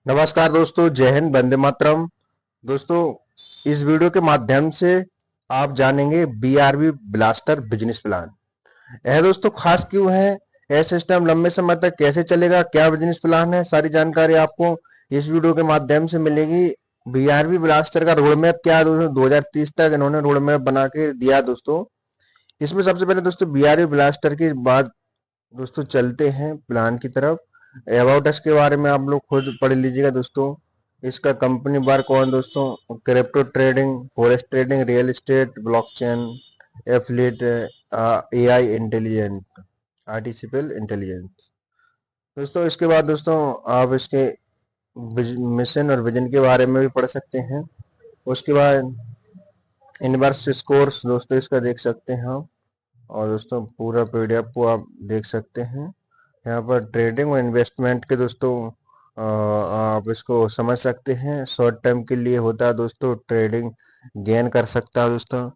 नमस्कार दोस्तों, जय हिंद, वंदे मातरम। दोस्तों, इस वीडियो के माध्यम से आप जानेंगे बीआरबी ब्लास्टर बिजनेस प्लान। यह दोस्तों खास क्यों है, यह सिस्टम लंबे समय तक कैसे चलेगा, क्या बिजनेस प्लान है, सारी जानकारी आपको इस वीडियो के माध्यम से मिलेगी। बीआरबी ब्लास्टर का रोड मैप क्या है दोस्तों, 2030 तक इन्होंने रोड मैप बना के दिया दोस्तों। इसमें सबसे पहले दोस्तों बीआरबी ब्लास्टर की बात दोस्तों चलते हैं प्लान की तरफ। अबाउट अस के बारे में आप लोग खुद पढ़ लीजिएगा दोस्तों। इसका कंपनी बार कौन दोस्तों, crypto trading, forex trading, real estate, blockchain, affiliate, AI intelligent, artificial intelligence. दोस्तों इसके बाद दोस्तों आप इसके मिशन और विजन के बारे में भी पढ़ सकते हैं। उसके बाद इनवर्स स्कोर्स दोस्तों इसका देख सकते हैं आप। और दोस्तों पूरा पीडीएफ को आप देख सकते हैं। यहाँ पर ट्रेडिंग और इन्वेस्टमेंट के दोस्तों आप इसको समझ सकते हैं। शॉर्ट टर्म के लिए होता है दोस्तों, ट्रेडिंग गेन कर सकता है दोस्तों।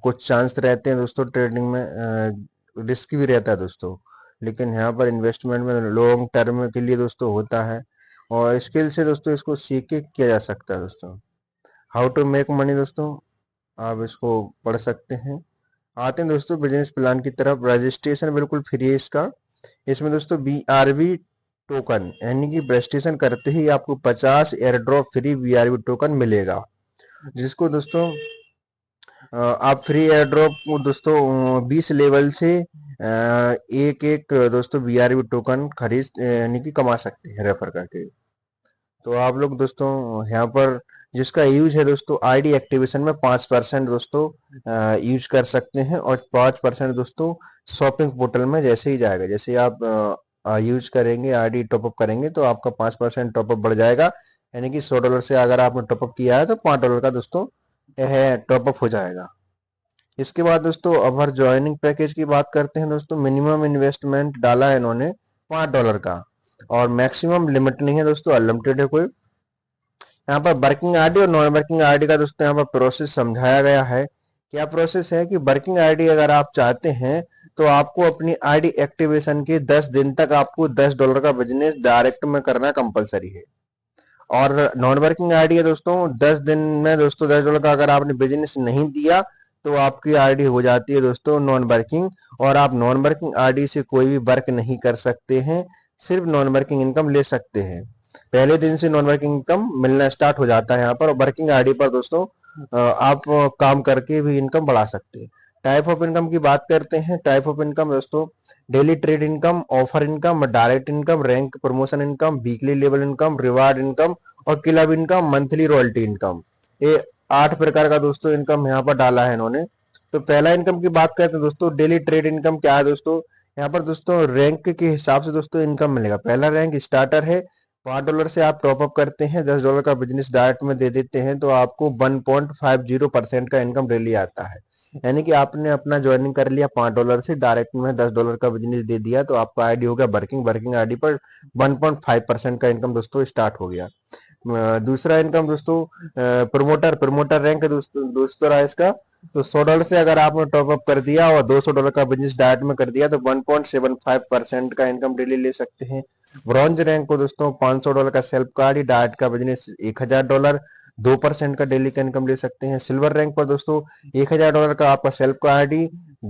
कुछ चांस रहते हैं दोस्तों ट्रेडिंग में, रिस्क भी रहता है दोस्तों। लेकिन यहाँ पर इन्वेस्टमेंट में लॉन्ग टर्म के लिए दोस्तों होता है। और स्किल से दोस्तों इसको सीख के किया जा सकता है दोस्तों। हाउ टू मेक मनी दोस्तों आप इसको पढ़ सकते हैं। आते हैं दोस्तों बिजनेस प्लान की तरफ। रजिस्ट्रेशन बिल्कुल फ्री है इसका। इसमें दोस्तों बीआरबी टोकन यानी कि रजिस्ट्रेशन करते ही आपको 50 air drop free BRB token मिलेगा, जिसको दोस्तों आप फ्री एयर ड्रॉप को दोस्तों 20 लेवल से एक एक दोस्तों बीआरबी टोकन खरीद यानी कि कमा सकते हैं रेफर करके। तो आप लोग दोस्तों यहाँ पर जिसका यूज है दोस्तों आईडी एक्टिवेशन में 5% दोस्तों यूज कर सकते हैं। और 5% दोस्तों शॉपिंग पोर्टल में जैसे ही जाएगा, जैसे ही आप यूज करेंगे, आईडी टॉपअप करेंगे तो आपका 5% टॉपअप बढ़ जाएगा। यानी कि $100 से अगर आपने टॉपअप किया है तो $5 का दोस्तों यह टॉपअप हो जाएगा। इसके बाद दोस्तों अब हर ज्वाइनिंग पैकेज की बात करते हैं दोस्तों। मिनिमम इन्वेस्टमेंट डाला है इन्होंने $5 का, और मैक्सिमम लिमिट नहीं है दोस्तों, अनलिमिटेड है कोई। यहाँ पर वर्किंग आईडी और नॉन वर्किंग आईडी का दोस्तों यहाँ पर प्रोसेस समझाया गया है। क्या प्रोसेस है कि वर्किंग आईडी अगर आप चाहते हैं तो आपको अपनी आईडी एक्टिवेशन के 10 दिन तक आपको $10 का बिजनेस डायरेक्ट में करना कंपलसरी है। और नॉन वर्किंग आईडी है दोस्तों, 10 दिन में दोस्तों $10 का अगर आपने बिजनेस नहीं दिया तो आपकी आईडी हो जाती है दोस्तों नॉन वर्किंग। और आप नॉन वर्किंग आईडी से कोई भी वर्क नहीं कर सकते हैं, सिर्फ नॉन वर्किंग इनकम ले सकते हैं। पहले दिन से नॉन वर्किंग इनकम मिलना स्टार्ट हो जाता है यहाँ पर। और वर्किंग आईडी पर दोस्तों आप काम करके भी इनकम बढ़ा सकते हैं। टाइप ऑफ इनकम की बात करते हैं। टाइप ऑफ इनकम दोस्तों daily trade income, offer income, direct income, rank promotion income, weekly level income, reward income और club income, monthly royalty income. ये 8 प्रकार का दोस्तों इनकम यहाँ पर डाला है इन्होंने। तो पहला इनकम की बात करते हैं दोस्तों, डेली ट्रेड इनकम क्या है दोस्तों। यहाँ पर दोस्तों रैंक के हिसाब से दोस्तों इनकम मिलेगा। पहला रैंक स्टार्टर है, $5 से आप टॉपअप करते हैं, $10 का बिजनेस डायरेक्ट में दे देते हैं तो आपको 1.50% का इनकम डेली आता है। यानी कि आपने अपना ज्वाइनिंग कर लिया $5 से, डायरेक्ट में $10 का बिजनेस दे दिया तो आपका आईडी हो गया वर्किंग। वर्किंग आईडी पर 1.5% का इनकम दोस्तों स्टार्ट हो गया। दूसरा इनकम दोस्तों प्रमोटर, प्रमोटर रैंक दोस्तों रहा इसका। तो $100 से अगर आपने टॉपअप कर दिया और $200 का बिजनेस डायरेक्ट में कर दिया तो 1.75% का इनकम डेली ले सकते हैं। ब्रॉन्ज रैंक को दोस्तों $500 का सेल्फ कार्ड, डायरेक्ट का बिजनेस $1000, 2% का डेली का इनकम ले सकते हैं। सिल्वर रैंक पर दोस्तों $1000 का आपका सेल्फ कार्ड,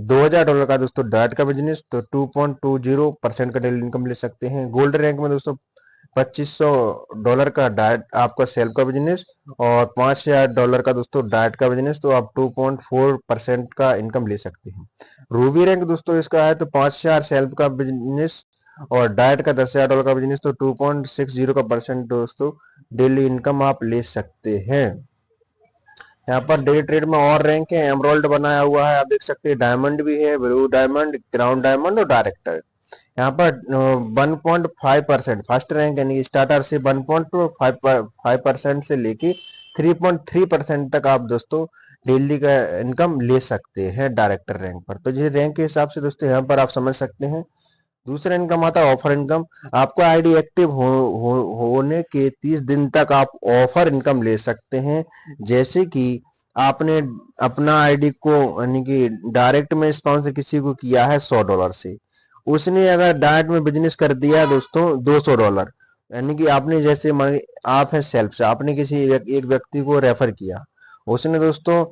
$2000 का दोस्तों डायरेक्ट का बिजनेस, तो 2.20% का डेली इनकम ले सकते हैं। गोल्ड रैंक में दोस्तों $2500 का डायरेक्ट आपका सेल्फ का बिजनेस और $5000 का दोस्तों डायरेक्ट का बिजनेस, तो आप 2.4% का इनकम ले सकते हैं। रूबी रैंक दोस्तों इसका है तो 5000 सेल्फ का बिजनेस और डायरेक्ट का $10,000 का बिजनेस, तो 2.60 का परसेंट दोस्तों डेली इनकम आप ले सकते हैं। यहाँ पर डे ट्रेड में और रैंक है, एमरोल्ड बनाया हुआ है आप देख सकते हैं, डायमंड भी है, ब्लू डायमंड, क्राउन डायमंड और डायरेक्टर। यहाँ पर 1.5% फर्स्ट रैंक यानी स्टार्टर से 1.5% से लेके 3.3% तक आप दोस्तों डेली का इनकम ले सकते हैं डायरेक्टर रैंक पर। तो ये रैंक के हिसाब से दोस्तों यहाँ पर आप समझ सकते हैं। दूसरा इनकम आता है ऑफर इनकम। आपको आईडी एक्टिव होने के 30 दिन तक आप ऑफर इनकम ले सकते हैं। जैसे कि आपने अपना आईडी को यानी कि डायरेक्ट में स्पॉन्सर किसी को किया है $100 से, उसने अगर डायरेक्ट में बिजनेस कर दिया दोस्तों $200, यानी कि आपने जैसे आप है सेल्फ से, आपने किसी एक व्यक्ति को रेफर किया, उसने दोस्तों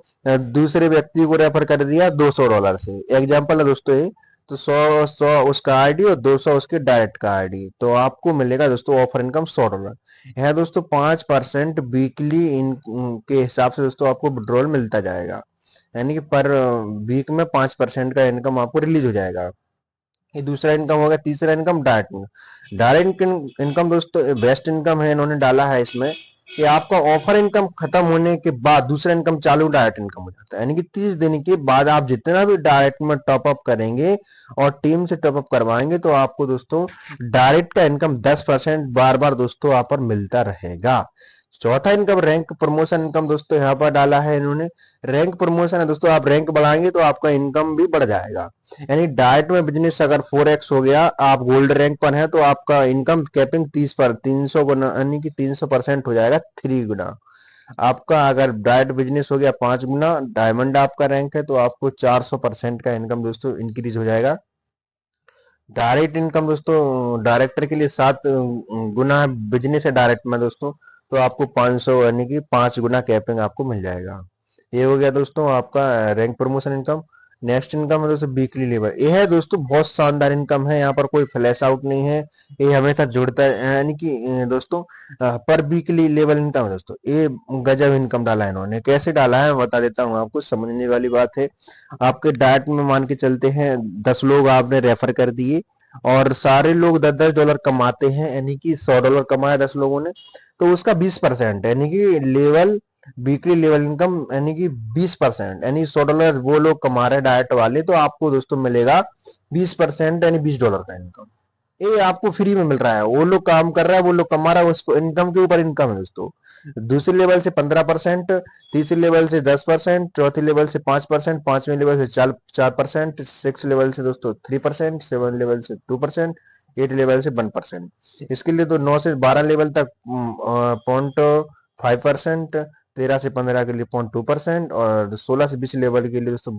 दूसरे व्यक्ति को रेफर कर दिया $200 से, एग्जाम्पल है दोस्तों ये। तो 100 उसका आईडी और 200 उसके डायरेक्ट का आईडी, तो आपको मिलेगा दोस्तों ऑफर इनकम $100 है दोस्तों। 5% वीकली इन के हिसाब से दोस्तों आपको विड्रॉल मिलता जाएगा, यानी कि पर वीक में 5% का इनकम आपको रिलीज हो जाएगा। ये दूसरा इनकम हो गया। तीसरा इनकम डायरेक्ट। डायरेक्ट इनकम दोस्तों बेस्ट इनकम है, इन्होंने डाला है इसमें कि आपका ऑफर इनकम खत्म होने के बाद दूसरा इनकम चालू डायरेक्ट इनकम हो जाता है, यानी कि 30 दिन के बाद आप जितना भी डायरेक्ट में टॉप अप करेंगे और टीम से टॉप अप करवाएंगे तो आपको दोस्तों डायरेक्ट का इनकम 10% बार बार दोस्तों आप पर मिलता रहेगा। चौथा इनकम रैंक प्रमोशन इनकम दोस्तों यहाँ पर डाला है इन्होंने। रैंक प्रमोशन है दोस्तों, आप रैंक बढ़ाएंगे तो आपका इनकम भी बढ़ जाएगा। यानी डायरेक्ट में बिजनेस अगर 4x हो गया, आप गोल्ड रैंक पर है, तो आपका इनकम कैपिंग 300 गुना, यानी कि 300% हो जाएगा, 3 गुना। आपका अगर डायरेक्ट बिजनेस हो गया 5 गुना, डायमंड आपका रैंक है, तो आपको 400% का इनकम दोस्तों इंक्रीज हो जाएगा। डायरेक्ट इनकम दोस्तों डायरेक्टर के लिए 7 गुना बिजनेस है डायरेक्ट में दोस्तों, तो आपको 500 यानी कि 5 गुना कैपिंग आपको मिल जाएगा। ये हो गया दोस्तों आपका rank promotion income. Next income है दोस्तों वीकली लेबर। ये है दोस्तों बहुत शानदार इनकम है, यहाँ पर कोई फ्लैश आउट नहीं है, ये हमेशा जुड़ता है, यानी कि दोस्तों पर वीकली लेवल इनकम है दोस्तों। ये गजब इनकम डाला है इन्होंने। कैसे डाला है मैं बता देता हूँ आपको, समझने वाली बात है। आपके डायट में मान के चलते हैं 10 लोग आपने रेफर कर दिए और सारे लोग $10-10 कमाते हैं, यानी कि $100 कमाया 10 लोगों ने, तो उसका 20% यानी कि लेवल वीकली लेवल इनकम यानी कि 20%, यानी $100 वो लोग कमा रहे हैं डाइट वाले, तो आपको दोस्तों मिलेगा 20% यानी $20 का इनकम। ये आपको फ्री में मिल रहा है, वो लोग काम कर रहा है, वो लोग कमा रहा है, उसको इनकम के ऊपर इनकम है दोस्तों। दूसरे लेवल से 15%, तीसरे लेवल से 10%, चौथे लेवल से 5%, पांचवें लेवल से 4%, 6 लेवल से दोस्तों 3%, 7 लेवल से 2%, 8 लेवल से 1%। इसके लिए तो 9 से 12 लेवल तक 0.5%, 13 से 15 के लिए 0.2% और 16 से 20 लेवल के लिए दोस्तों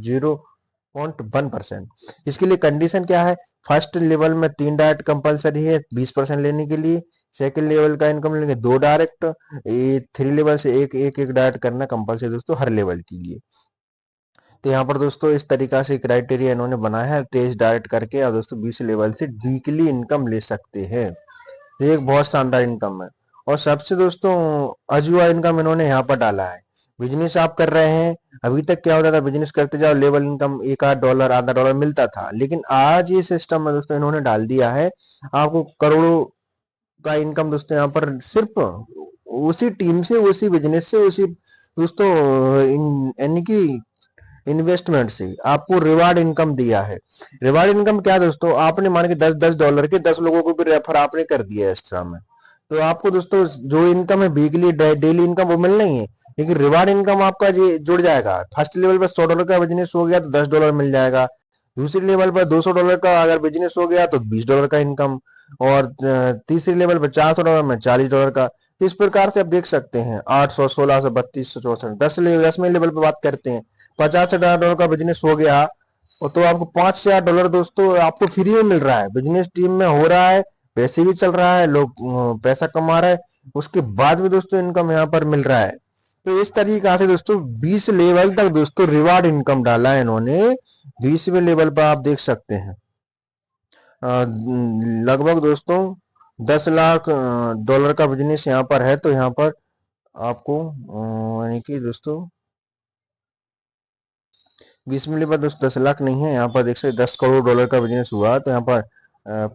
0.1%। इसके लिए कंडीशन क्या है, फर्स्ट लेवल में 3 डायरेक्ट कंपलसरी है 20% लेने के लिए। सेकंड लेवल का इनकम लेंगे 2 डायरेक्ट। ये 3 लेवल से एक डायरेक्ट करना कंपलसरी दोस्तों हर लेवल के लिए। तो यहाँ पर दोस्तों इस तरीका से क्राइटेरिया इन्होंने बनाया है, 23 डायरेक्ट करके आप दोस्तों 20 लेवल से वीकली इनकम ले सकते हैं। ये एक बहुत शानदार इनकम है। और सबसे दोस्तों अजुआ इनकम इन्होंने यहाँ पर डाला है। बिजनेस आप कर रहे हैं, अभी तक क्या होता था, बिजनेस करते जाओ लेवल इनकम एक आध डॉलर आधा डॉलर मिलता था, लेकिन आज ये सिस्टम में दोस्तों इन्होंने डाल दिया है आपको करोड़ों का इनकम दोस्तों यहाँ पर सिर्फ उसी टीम से, उसी बिजनेस से, उसी दोस्तों यानी कि इन्वेस्टमेंट से आपको रिवार्ड इनकम दिया है। रिवार्ड इनकम क्या दोस्तों, आपने मान के $10 के 10 लोगों को भी रेफर आपने कर दिया एक्स्ट्रा में, तो आपको दोस्तों जो इनकम है वीकली डेली इनकम वो मिलना ही है, लेकिन रिवार्ड इनकम आपका ये जुड़ जाएगा। फर्स्ट लेवल पर $100 का बिजनेस हो गया तो $10 मिल जाएगा। दूसरे लेवल पर $200 का अगर बिजनेस हो गया तो $20 का इनकम। और तीसरे लेवल पर $400 में $40 का। तो इस प्रकार से आप देख सकते हैं 800, 1600, 3200, 64, 10वें लेवल पर बात करते हैं, $50,000 का बिजनेस हो गया और तो आपको $5,000 दोस्तों आपको फ्री में मिल रहा है। बिजनेस टीम में हो रहा है, पैसे भी चल रहा है, लोग पैसा कमा रहे हैं, उसके बाद भी दोस्तों इनकम यहाँ पर मिल रहा है। तो इस तरीका से दोस्तों 20 लेवल तक दोस्तों रिवार्ड इनकम डाला है इन्होंने। 20वें लेवल पर आप देख सकते हैं लगभग दोस्तों $10 लाख का बिजनेस यहाँ पर है, तो यहाँ पर आपको यानी कि दोस्तों 20 मिनट बाद दोस्तों 10 लाख नहीं है, यहाँ पर देख सकते $10 करोड़ का बिजनेस हुआ, तो यहाँ पर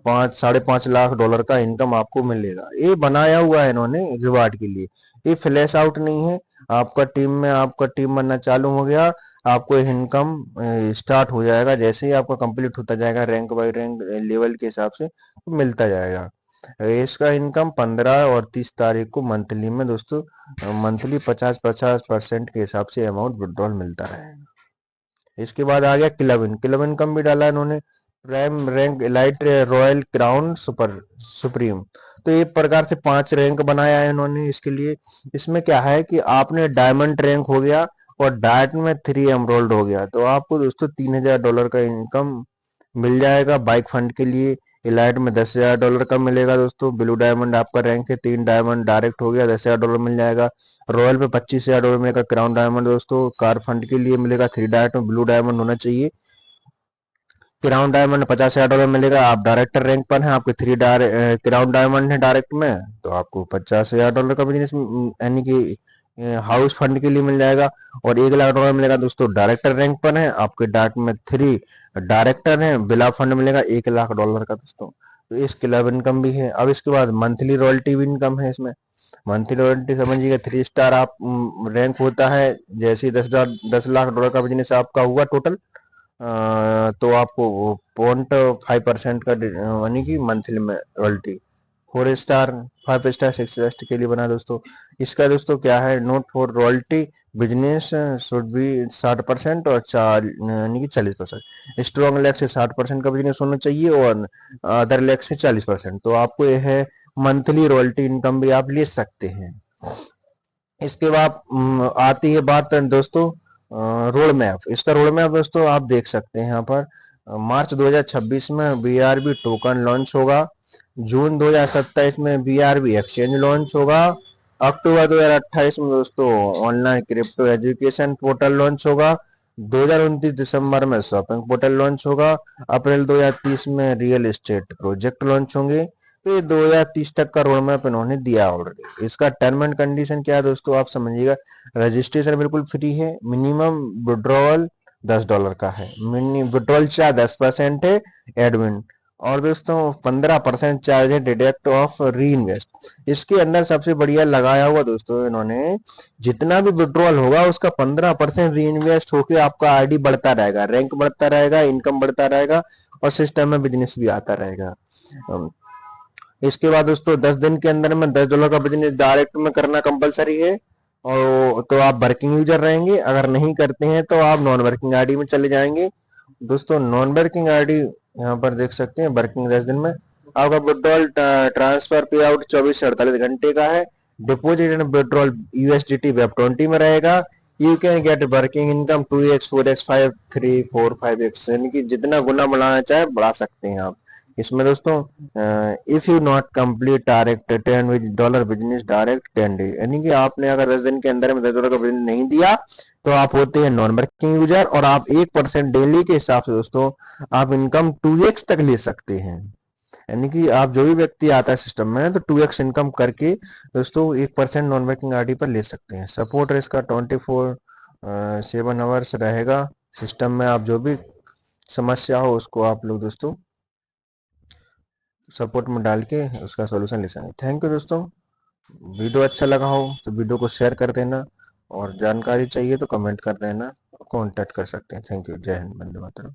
5-5.5 लाख का इनकम आपको मिलेगा। ये बनाया हुआ है इन्होंने रिवार्ड के लिए, ये फ्लैश आउट नहीं है। आपका टीम बनना चालू हो गया, आपको इनकम स्टार्ट हो जाएगा, जैसे ही आपका कंप्लीट होता जाएगा रैंक बाय रैंक लेवल के हिसाब से तो मिलता जाएगा। इसका इनकम 15 और 30 तारीख को मंथली में दोस्तों मंथली 50-50% के हिसाब से अमाउंट विड्रॉल मिलता रहेगा। इसके बाद आ गया क्लब इनकम भी डाला इन्होंने। Prime rank elite royal crown supreme, तो एक प्रकार से 5 रैंक बनाया है इन्होंने इसके लिए। इसमें क्या है कि आपने डायमंड रैंक हो गया और डायट में 3 एमरोल्ड हो गया, तो आपको दोस्तों $3,000 का इनकम मिल जाएगा बाइक फंड के लिए। इलाइट में $10,000 का मिलेगा दोस्तों। ब्लू डायमंड आपका रैंक है 3 डायमंड डायरेक्ट हो गया, $10,000 मिल जाएगा। रॉयल पे $25,000 मिलेगा। क्राउन डायमंड दोस्तों कार फंड के लिए मिलेगा 3 डायरेक्ट में, ब्लू डायमंड होना चाहिए। क्राउन डायमंड $50,000 मिलेगा। आप डायरेक्टर रैंक पर हैं, आपके क्राउन डायमंड है डायरेक्ट में, तो आपको $50,000 का बिजनेस यानी कि हाउस फंड के लिए मिल जाएगा। और $1,00,000 मिलेगा दोस्तों डायरेक्टर रैंक पर है, आपके डार्ट में 3 डायरेक्टर हैं, बिला फंड मिलेगा $1,00,000 का दोस्तों। तो इस क्लब इनकम भी है। अब इसके बाद मंथली रॉयल्टी भी इनकम है इसमें। मंथली रॉयल्टी समझिएगा 3 स्टार आप रैंक होता है, जैसे ही $10,00,000 का बिजनेस आपका हुआ टोटल, तो आपको 0.5% का यानी कि मंथली में रॉयल्टी। 4 स्टार 5 स्टार 6 स्टार के लिए बना दोस्तों। इसका दोस्तों क्या है, note for royalty business should be 60% और चार यानी कि 40%। स्ट्रॉन्ग लेग से 60% का बिजनेस होना चाहिए और अदर लेग से 40%। तो आपको यह है मंथली रॉयल्टी इनकम भी आप ले सकते हैं। इसके बाद आती है बात दोस्तों रोड मैप। इसका रोड मैप दोस्तों आप देख सकते हैं यहाँ पर। मार्च 2026 में बीआरबी टोकन लॉन्च होगा। जून 2027 में बीआरबी एक्सचेंज लॉन्च होगा। अक्टूबर 2028 में दोस्तों online crypto education portal launch होगा। 2029 दिसंबर में शॉपिंग पोर्टल लॉन्च होगा। अप्रैल 2030 में रियल एस्टेट प्रोजेक्ट लॉन्च होंगे। तो ये 2030 तक का रोड मैप इन्होंने दिया ऑलरेडी। इसका टर्म एंड कंडीशन क्या है दोस्तों आप समझिएगा। रजिस्ट्रेशन बिल्कुल फ्री है। मिनिमम विड्रॉवल $10 का है। मिनी विड्रॉल चार्ज 10% है एडमिन। और दोस्तों 15% चार्ज है डिडक्ट ऑफ री इन्वेस्ट। इसके अंदर सबसे बढ़िया लगाया हुआ दोस्तों इन्होंने, जितना भी विड्रॉल होगा उसका 15% री इन्वेस्ट होकर आपका आईडी बढ़ता रहेगा, रैंक बढ़ता रहेगा, इनकम बढ़ता रहेगा और सिस्टम में बिजनेस भी आता रहेगा। इसके बाद दोस्तों 10 दिन के अंदर में $10 का बिजनेस डायरेक्ट में करना कंपलसरी है। और तो आप वर्किंग यूजर रहेंगे, अगर नहीं करते हैं तो आप नॉन वर्किंग आईडी में चले जाएंगे। दोस्तों नॉन वर्किंग आईडी यहाँ पर देख सकते हैं। वर्किंग 10 दिन में आपका विड्रॉल ट्रांसफर पे आउट 24 से 48 घंटे का है। Deposit and withdrawal USDT web 20 में रहेगा। You can get working income 2x 4x 5 3 4 5x, यानी कि जितना गुना बढ़ाना चाहे बढ़ा सकते हैं आप इसमें दोस्तों। If you not complete direct 10 with dollar business direct 10 day, यानी कि आपने अगर 10 दिन के अंदर में $10 का बिजनेस नहीं दिया तो आप होते हैं नॉन वर्किंग यूजर। और आप 1% डेली के हिसाब से दोस्तों आप इनकम 2x तक ले सकते हैं। यानी कि आप जो भी व्यक्ति आता है सिस्टम में तो 2x इनकम करके दोस्तों 1% नॉन वर्किंग आईडी पर ले सकते हैं। सपोर्ट इसका 24/7 आवर्स रहेगा। सिस्टम में आप जो भी समस्या हो उसको आप लोग दोस्तों सपोर्ट में डाल के उसका सॉल्यूशन ले सकते हैं। थैंक यू दोस्तों। वीडियो अच्छा लगा हो तो वीडियो को शेयर कर देना और जानकारी चाहिए तो कमेंट कर देना, कांटेक्ट कर सकते हैं। Thank you. जय हिंद, वंदे मातरम।